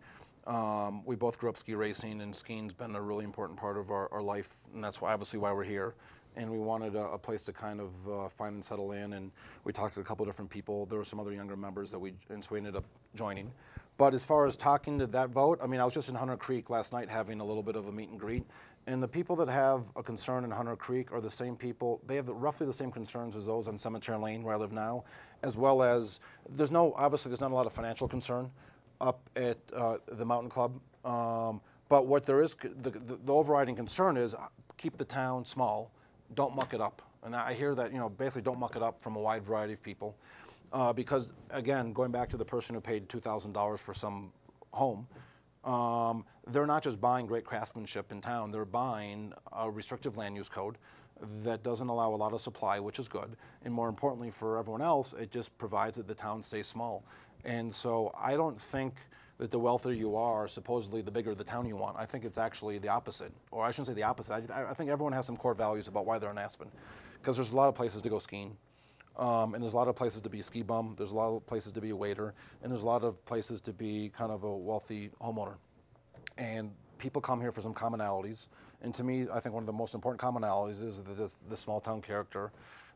We both grew up ski racing, and skiing's been a really important part of our life, and that's obviously why we're here. And we wanted a place to kind of find and settle in, and we talked to a couple different people. There were some other younger members so we ended up joining. But as far as talking to that vote, I mean, I was just in Hunter Creek last night having a little bit of a meet and greet, and the people that have a concern in Hunter Creek are the same people. They have roughly the same concerns as those on Cemetery Lane where I live now, as well as obviously there's not a lot of financial concern up at the Mountain Club. But what there is, the overriding concern is keep the town small, don't muck it up. And I hear that, basically don't muck it up from a wide variety of people. Because, again, going back to the person who paid $2,000 for some home, they're not just buying great craftsmanship in town, they're buying a restrictive land use code that doesn't allow a lot of supply, which is good. And more importantly for everyone else, it just provides that the town stays small. And so I don't think that the wealthier you are, supposedly the bigger the town you want. I think it's actually the opposite. Or I shouldn't say the opposite. I think everyone has some core values about why they're in Aspen. Because there's a lot of places to go skiing. And there's a lot of places to be a ski bum, there's a lot of places to be a waiter, and there's a lot of places to be kind of a wealthy homeowner. And people come here for some commonalities. And to me, I think one of the most important commonalities is the small town character.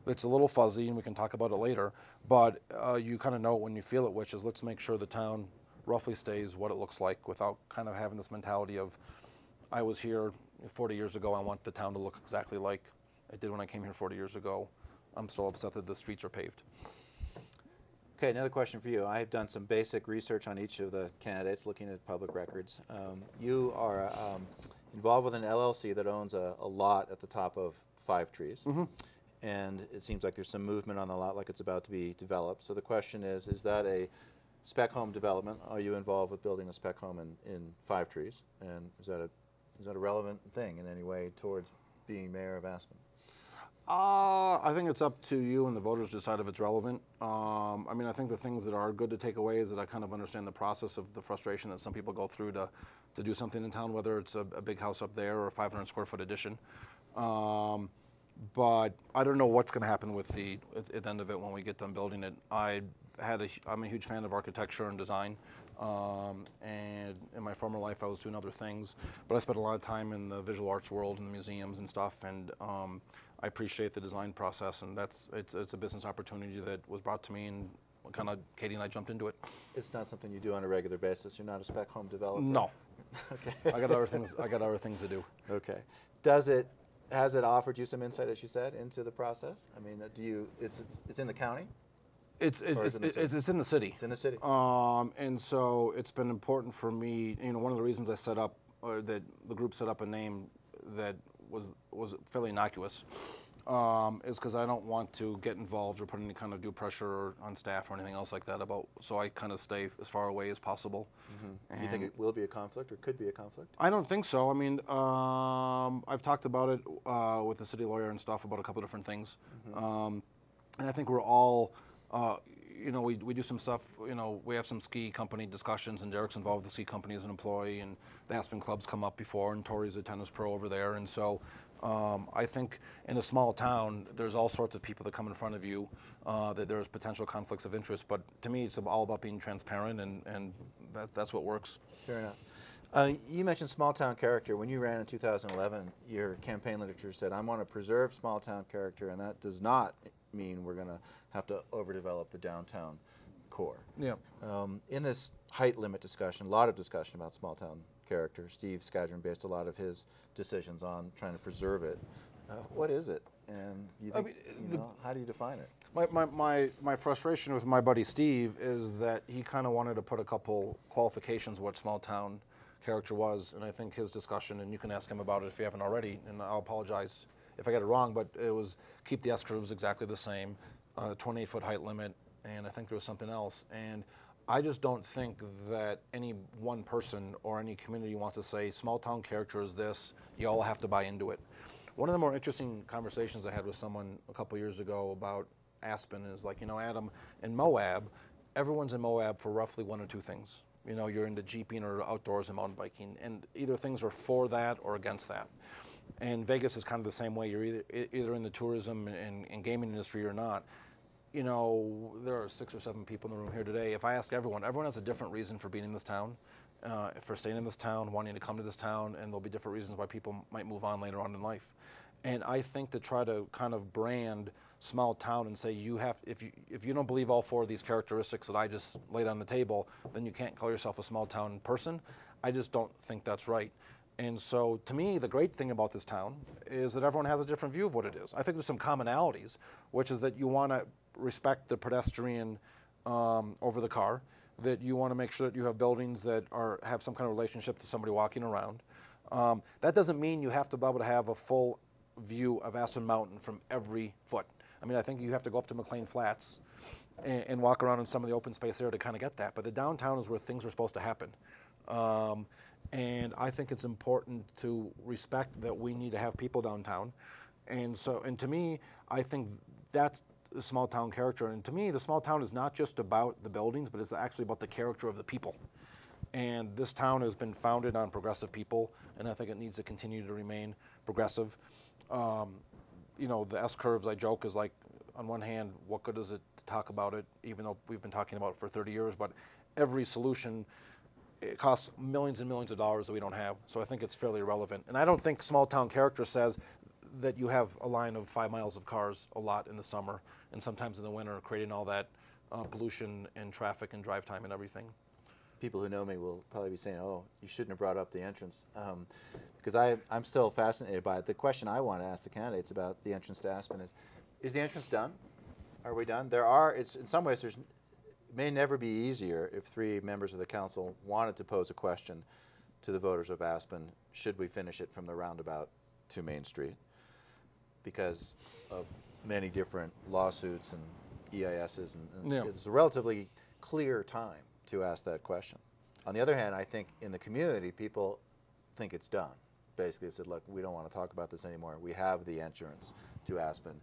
It's a little fuzzy, and we can talk about it later, but you kind of know it when you feel it, which is let's make sure the town roughly stays what it looks like without kind of having this mentality of, I was here 40 years ago, I want the town to look exactly like it did when I came here 40 years ago. I'm still upset that the streets are paved.
Okay, another question for you. I've done some basic research on each of the candidates, looking at public records. You are involved with an LLC that owns a lot at the top of Five Trees. Mm-hmm. And it seems like there's some movement on the lot, like it's about to be developed. So the question is that a spec home development? Are you involved with building a spec home in Five Trees? And is that a relevant thing in any way towards being mayor of Aspen?
I think it's up to you and the voters to decide if it's relevant. I mean, I think the things that are good to take away is that I kind of understand the process of the frustration that some people go through to do something in town, whether it's a big house up there or a 500 square foot addition. But I don't know what's going to happen with at the end of it when we get done building it. I'm a huge fan of architecture and design, and in my former life I was doing other things, but I spent a lot of time in the visual arts world and the museums and stuff, and I appreciate the design process, and it's a business opportunity that was brought to me, and kind of Katie and I jumped into it.
It's not something you do on a regular basis. You're not a spec home developer.
No.
Okay.
I got other things to do.
Okay. Has it offered you some insight, as you said, into the process? I mean, it's in the county?
It's in the city. It's in the city. And so it's been important for me. You know, one of the reasons I set up, or that the group set up a name that was fairly innocuous, is because I don't want to get involved or put any kind of due pressure on staff or anything else like that. So I kind of stay as far away as possible.
Mm-hmm. Do you think it will be a conflict or could be a conflict?
I don't think so. I mean, I've talked about it with the city lawyer and stuff about a couple of different things, mm-hmm. And I think we're all. You know, we do some stuff, you know, we have some ski company discussions, and Derek's involved with the ski company as an employee, and the Aspen club's come up before, and Tori's a tennis pro over there, and so I think in a small town, there's all sorts of people that come in front of you, that there's potential conflicts of interest, but to me, it's all about being transparent, and that's what works.
Fair enough. You mentioned small town character. When you ran in 2011, your campaign literature said, I want to preserve small town character, and that does not mean we're going to have to overdevelop the downtown core.
Yeah.
In this height limit discussion, a lot of discussion about small town character. Steve Skadron based a lot of his decisions on trying to preserve it. What is it? And you think, how do you define it?
My frustration with my buddy Steve is that he kind of wanted to put a couple qualifications what small town character was, and I think his discussion, and you can ask him about it if you haven't already, and I'll apologize if I get it wrong, but it was keep the S-curves exactly the same, 28-foot height limit, and I think there was something else. And I just don't think that any one person or any community wants to say small town character is this, you all have to buy into it. One of the more interesting conversations I had with someone a couple years ago about Aspen is like, you know, Adam, in Moab, everyone's in Moab for roughly one or two things. You know, you're into jeeping or outdoors and mountain biking, and either things are for that or against that. And Vegas is kind of the same way. You're either in the tourism and gaming industry or not. You know, there are 6 or 7 people in the room here today. If I ask everyone has a different reason for being in this town, for staying in this town, wanting to come to this town, and there'll be different reasons why people might move on later on in life. And I think to try to kind of brand small town and say if you don't believe all 4 of these characteristics that I just laid on the table, then you can't call yourself a small town person. I just don't think that's right. And so, to me, the great thing about this town is that everyone has a different view of what it is. I think there's some commonalities, which is that you want to respect the pedestrian over the car, that you want to make sure that you have buildings that have some kind of relationship to somebody walking around. That doesn't mean you have to be able to have a full view of Aspen Mountain from every foot. I mean, I think you have to go up to McLean Flats and walk around in some of the open space there to kind of get that. But the downtown is where things are supposed to happen. And I think it's important to respect that we need to have people downtown. And to me, I think that's the small town character. And to me, the small town is not just about the buildings, but it's actually about the character of the people. And this town has been founded on progressive people, and I think it needs to continue to remain progressive. You know, the S-curves, I joke, is like on one hand, what good is it to talk about it, even though we've been talking about it for 30 years, but every solution, it costs millions and millions of dollars that we don't have. So I think it's fairly irrelevant. And I don't think small town character says that you have a line of 5 miles of cars a lot in the summer and sometimes in the winter, creating all that pollution and traffic and drive time and everything.
People who know me will probably be saying, oh, you shouldn't have brought up the entrance, because I'm still fascinated by it. The question I want to ask the candidates about the entrance to Aspen is the entrance done? Are we done? In some ways, it may never be easier if 3 members of the council wanted to pose a question to the voters of Aspen, should we finish it from the roundabout to Main Street, because of many different lawsuits and EISs, and it's a relatively clear time to ask that question. On the other hand, I think in the community, people think it's done. Basically, they said, look, we don't want to talk about this anymore. We have the entrance to Aspen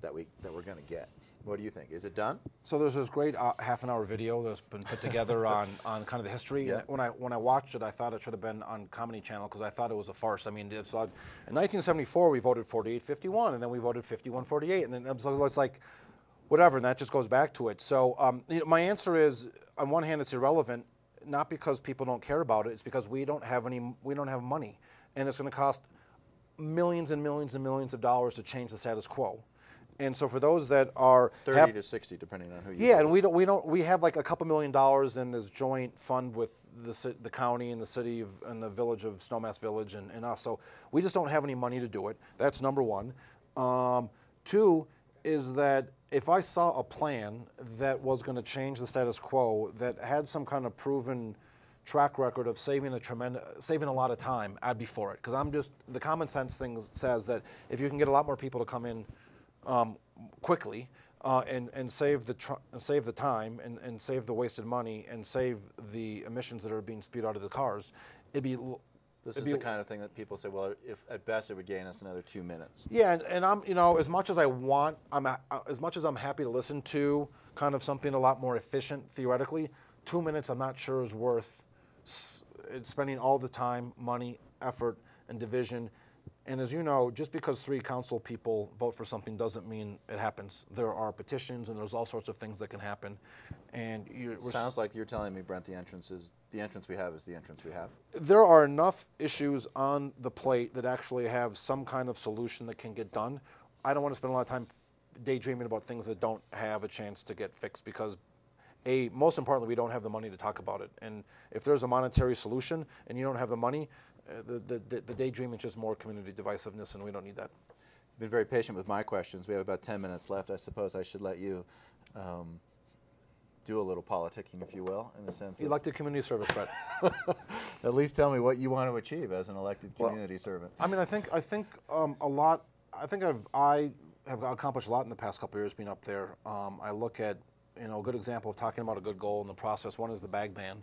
that we're going to get. What do you think? Is it done?
So there's this great half-an-hour video that's been put together on kind of the history.
Yeah.
And when I watched it, I thought it should have been on Comedy Channel because I thought it was a farce. I mean, it's like, in 1974, we voted 48-51, and then we voted 51-48, and then it's like, whatever, and that just goes back to it. So my answer is, on one hand, it's irrelevant, not because people don't care about it, it's because we don't have money, and it's going to cost millions and millions and millions of dollars to change the status quo. And so for those that are
30 to 60, depending on who you.
Yeah, and we have like a couple $1 million in this joint fund with the county and the city and the village of Snowmass Village and us. So we just don't have any money to do it. That's number one. 2 is that if I saw a plan that was going to change the status quo, that had some kind of proven track record of saving a lot of time, I'd be for it. Because the common sense thing says that if you can get a lot more people to come in quickly and save the time and save the wasted money and save the emissions that are being spewed out of the cars,
This is the kind of thing that people say, well, if at best it would gain us another 2 minutes.
Yeah, and I'm, as much as as much as I'm happy to listen to kind of something a lot more efficient theoretically, 2 minutes I'm not sure is worth spending all the time, money, effort, and division. And as you know, just because 3 council people vote for something doesn't mean it happens. There are petitions and there's all sorts of things that can happen. And
sounds like you're telling me, Brent, the entrance we have is the entrance we have.
There are enough issues on the plate that actually have some kind of solution that can get done. I don't want to spend a lot of time daydreaming about things that don't have a chance to get fixed because, most importantly, we don't have the money to talk about it. And if there's a monetary solution and you don't have the money, the daydream is just more community divisiveness, and we don't need that.
You've been very patient with my questions. We have about 10 minutes left. I suppose I should let you do a little politicking, if you will, in the sense
elected community service, Brett.
At least tell me what you want to achieve as an elected community servant.
I mean, I think a lot. I think I have accomplished a lot in the past couple of years being up there. I look at a good example of talking about a good goal in the process. One is the bag ban.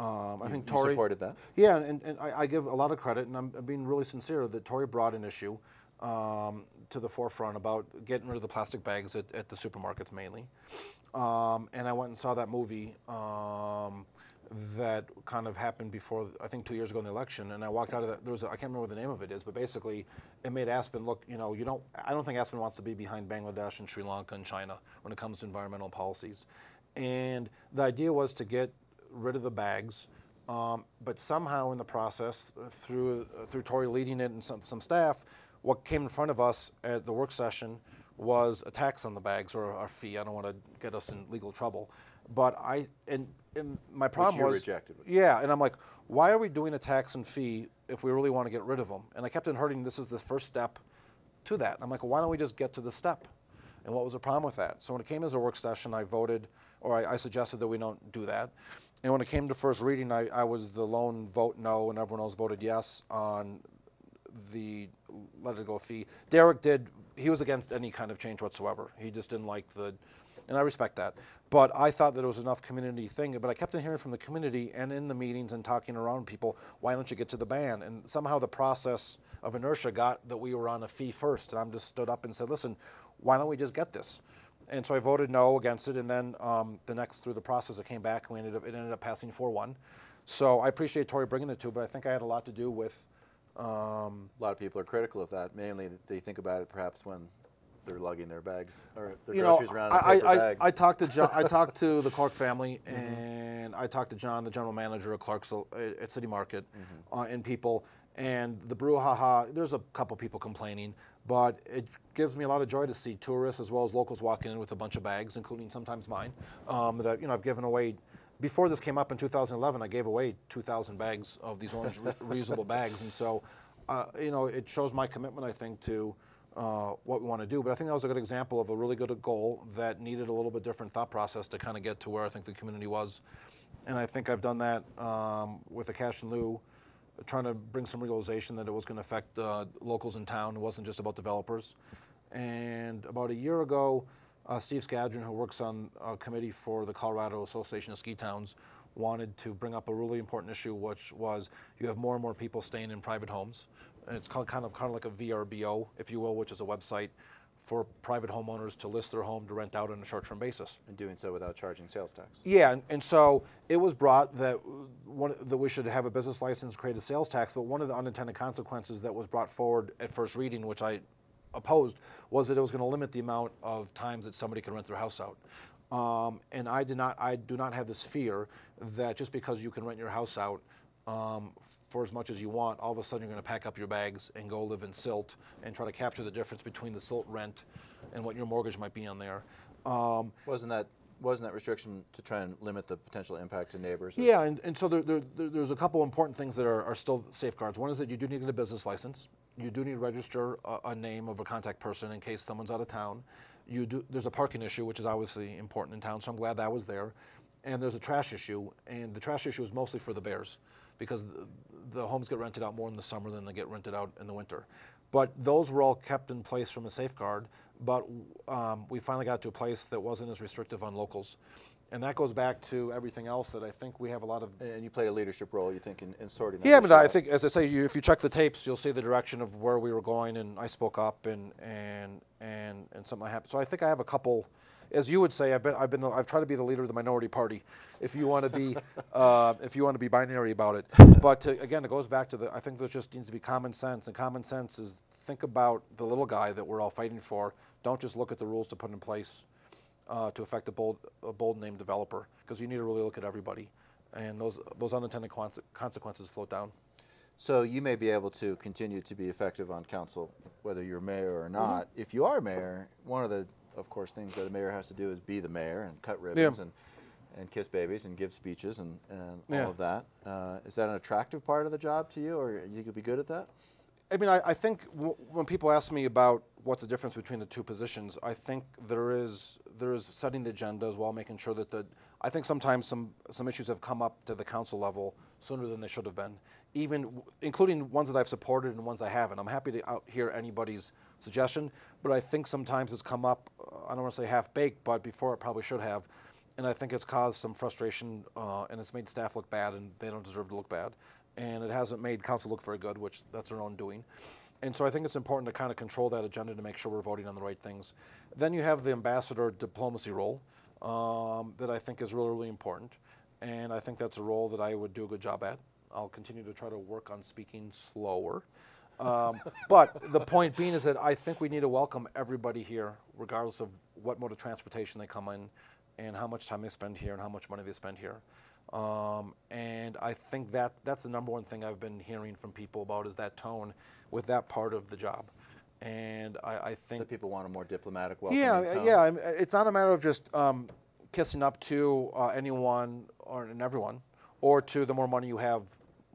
I think Tory
supported that.
Yeah, and I give a lot of credit, and I'm being really sincere that Tory brought an issue to the forefront about getting rid of the plastic bags at the supermarkets mainly. And I went and saw that movie that kind of happened before, I think 2 years ago in the election, and I walked out of that. I can't remember what the name of it is, but basically it made Aspen look, I don't think Aspen wants to be behind Bangladesh and Sri Lanka and China when it comes to environmental policies. And the idea was to get rid of the bags, but somehow in the process, through Tory leading it and some staff, what came in front of us at the work session was a tax on the bags or a fee. I don't want to get us in legal trouble, but and my problem was
rejected.
Yeah, and I'm like, why are we doing a tax and fee if we really want to get rid of them? And I kept on hearing this is the first step to that. And I'm like, well, why don't we just get to the step? And what was the problem with that? So when it came as a work session, I voted, or I suggested that we don't do that. And when it came to first reading, I was the lone vote no, and everyone else voted yes on the let it go fee. Derek he was against any kind of change whatsoever. He just didn't like and I respect that. But I thought that it was enough community thing. But I kept on hearing from the community and in the meetings and talking around people, why don't you get to the ban? And somehow the process of inertia got that we were on a fee first. And I just stood up and said, listen, why don't we just get this? And so I voted no against it, and then through the process it came back, and it ended up passing 4-1. So I appreciate Tory bringing it to, but I think I had a lot to do with.
A lot of people are critical of that. Mainly, they think about it perhaps when they're lugging their bags or their
You know,
groceries around in a paper bag.
I talked to John, I talked to the Clark family, and I talked to John, the general manager of Clark's at City Market, and people, and the brouhaha. There's a couple people complaining, but it gives me a lot of joy to see tourists as well as locals walking in with a bunch of bags, including sometimes mine, that I've given away. Before this came up in 2011, I gave away 2,000 bags of these orange reusable bags, and so it shows my commitment, I think, to what we want to do. But I think that was a good example of a really good goal that needed a little bit different thought process to kind of get to where I think the community was. And I think I've done that with the cash in lieu, trying to bring some realization that it was going to affect locals in town. It wasn't just about developers. And about a year ago, Steve Skadron, who works on a committee for the Colorado Association of Ski Towns, wanted to bring up a really important issue, which was you have more and more people staying in private homes. And it's kind of like a VRBO, if you will, which is a website for private homeowners to list their home to rent out on a short-term basis.
And doing so without charging sales tax.
Yeah, and so it was brought that we should have a business license, create a sales tax, but one of the unintended consequences that was brought forward at first reading, which I opposed, was that it was going to limit the amount of times that somebody could rent their house out. And I do not have this fear that just because you can rent your house out for as much as you want, all of a sudden you're going to pack up your bags and go live in silt and try to capture the difference between the silt rent and what your mortgage might be on there.
Wasn't that restriction to try and limit the potential impact to neighbors?
Yeah, and so there's a couple important things that are still safeguards. One is that you do need a business license. You do need to register a name of a contact person in case someone's out of town. There's a parking issue, which is obviously important in town, so I'm glad that was there. And there's a trash issue, and the trash issue is mostly for the bears, because the homes get rented out more in the summer than they get rented out in the winter. But those were all kept in place from a safeguard, but we finally got to a place that wasn't as restrictive on locals. And that goes back to everything else that I think we have a lot of...
And you played a leadership role, you think, in sorting that
Yeah, but
issue
I
out.
think, as I say, if you check the tapes, you'll see the direction of where we were going, and I spoke up, and something happened. So I think I have a couple... As you would say, I've tried to be the leader of the minority party, if you want to be, binary about it. But again, it goes back to I think there just needs to be common sense, and common sense is think about the little guy that we're all fighting for. Don't just look at the rules to put in place to affect a bold name developer, because you need to really look at everybody, and those unintended consequences float down.
So you may be able to continue to be effective on council, whether you're mayor or not. If you are mayor, one of the of course, things that a mayor has to do is be the mayor and cut ribbons and kiss babies and give speeches and all of that. Is that an attractive part of the job to you, or you think you'll be good at that?
I mean, I think when people ask me about what's the difference between the two positions, I think there is setting the agenda as well, making sure that I think sometimes some issues have come up to the council level sooner than they should have been, including ones that I've supported and ones I haven't. I'm happy to hear anybody's suggestion, but I think sometimes it's come up, I don't want to say half-baked, but before it probably should have, and I think it's caused some frustration, and it's made staff look bad, and they don't deserve to look bad, and it hasn't made council look very good, which that's their own doing. And so I think it's important to kind of control that agenda to make sure we're voting on the right things. Then you have the ambassador diplomacy role that I think is really, really important, and I think that's a role that I would do a good job at. I'll continue to try to work on speaking slower. But the point being is that I think we need to welcome everybody here, regardless of what mode of transportation they come in, and how much time they spend here, and how much money they spend here. And I think that's the number one thing I've been hearing from people about, is that tone with that part of the job. And I think
that people want a more diplomatic welcoming tone.
Yeah. It's not a matter of just kissing up to anyone and everyone, or to the more money you have,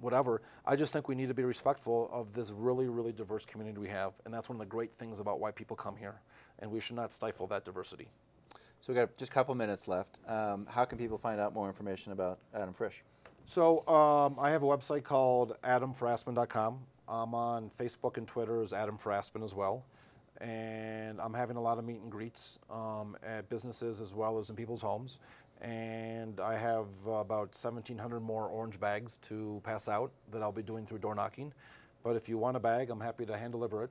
whatever. I just think we need to be respectful of this really, really diverse community we have, and that's one of the great things about why people come here, and we should not stifle that diversity.
So we've got just a couple minutes left. How can people find out more information about Adam Frisch?
So I have a website called adamforaspen.com. I'm on Facebook and Twitter as Adam for Aspen as well, and I'm having a lot of meet and greets at businesses as well as in people's homes. And I have about 1,700 more orange bags to pass out that I'll be doing through door knocking. But if you want a bag, I'm happy to hand deliver it.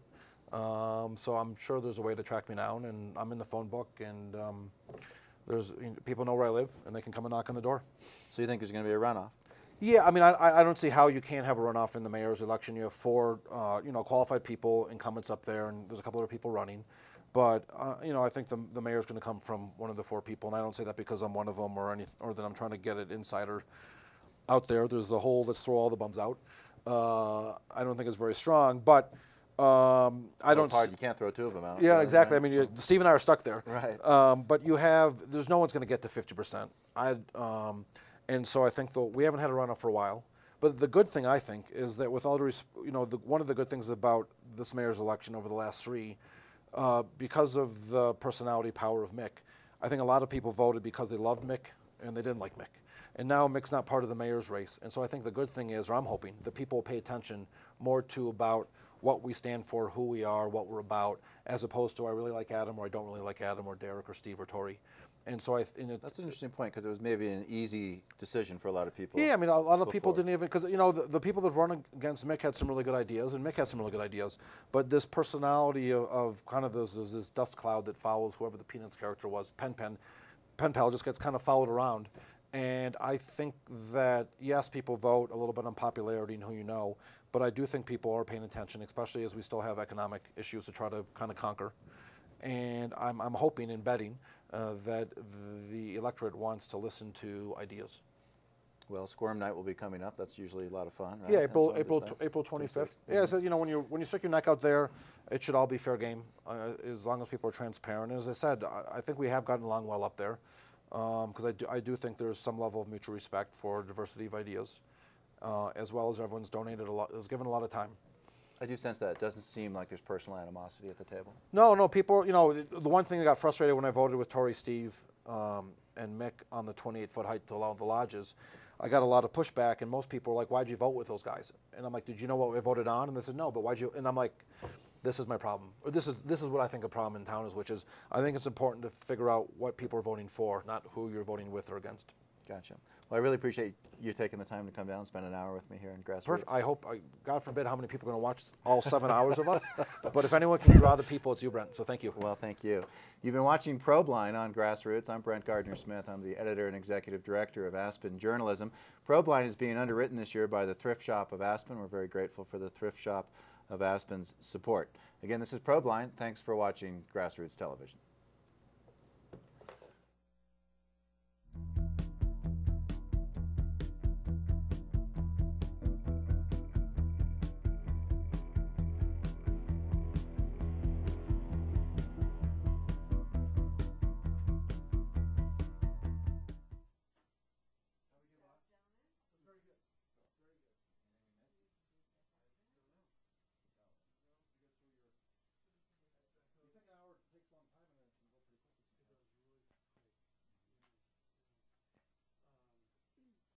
So I'm sure there's a way to track me down, and I'm in the phone book, and people know where I live, and they can come and knock on the door.
So you think there's going to be a runoff?
Yeah, I mean, I don't see how you can't have a runoff in the mayor's election. You have 4, qualified people, incumbents up there, and there's a couple other people running. But I think the mayor's going to come from one of the 4 people, and I don't say that because I'm one of them or that I'm trying to get it insider out there. There's the whole let's throw all the bums out. I don't think it's very strong, but I don't.
It's hard. You can't throw 2 of them out.
Yeah, exactly.
Right?
I mean, Steve and I are stuck there.
Right.
But there's no one's going to get to 50%. And so I think we haven't had a runoff for a while. But the good thing I think is that with all the, one of the good things about this mayor's election over the last 3, because of the personality power of Mick, I think a lot of people voted because they loved Mick and they didn't like Mick. And now Mick's not part of the mayor's race. And so I think the good thing is, or I'm hoping, that people will pay attention more to about what we stand for, who we are, what we're about, as opposed to I really like Adam or I don't really like Adam or Derek or Steve or Tori. And so that's
an interesting point because it was maybe an easy decision for a lot of people.
Yeah, I mean, a lot of people didn't even, because the people that run against Mick had some really good ideas, and Mick had some really good ideas. But this personality of kind of this dust cloud that follows whoever the Peanuts character was, Pen Pal, just gets kind of followed around. And I think that yes, people vote a little bit on popularity and who you know, but I do think people are paying attention, especially as we still have economic issues to try to kind of conquer. And I'm hoping and betting that the electorate wants to listen to ideas.
Well, Squirm Night will be coming up. That's usually a lot of fun, right?
Yeah, April 25th. Yeah, so when you stick your neck out there, it should all be fair game, as long as people are transparent. And as I said, I think we have gotten along well up there, because I do think there's some level of mutual respect for diversity of ideas, as well as everyone's donated a lot, has given a lot of time.
I do sense that. It doesn't seem like there's personal animosity at the table.
No, people, the one thing that got frustrated when I voted with Tori, Steve, and Mick on the 28-foot height to allow the lodges, I got a lot of pushback, and most people were like, why'd you vote with those guys? And I'm like, did you know what we voted on? And they said, no, but why'd you? And I'm like, this is my problem. Or this is what I think a problem in town is, which is I think it's important to figure out what people are voting for, not who you're voting with or against.
Gotcha. Well, I really appreciate you taking the time to come down and spend an hour with me here in Grassroots.
Perfect. I hope, God forbid how many people are going to watch all 7 hours of us, but if anyone can draw the people, it's you, Brent, so thank you.
Well, thank you. You've been watching Probeline on Grassroots. I'm Brent Gardner-Smith. I'm the editor and executive director of Aspen Journalism. Probeline is being underwritten this year by the Thrift Shop of Aspen. We're very grateful for the Thrift Shop of Aspen's support. Again, this is Probeline. Thanks for watching Grassroots Television.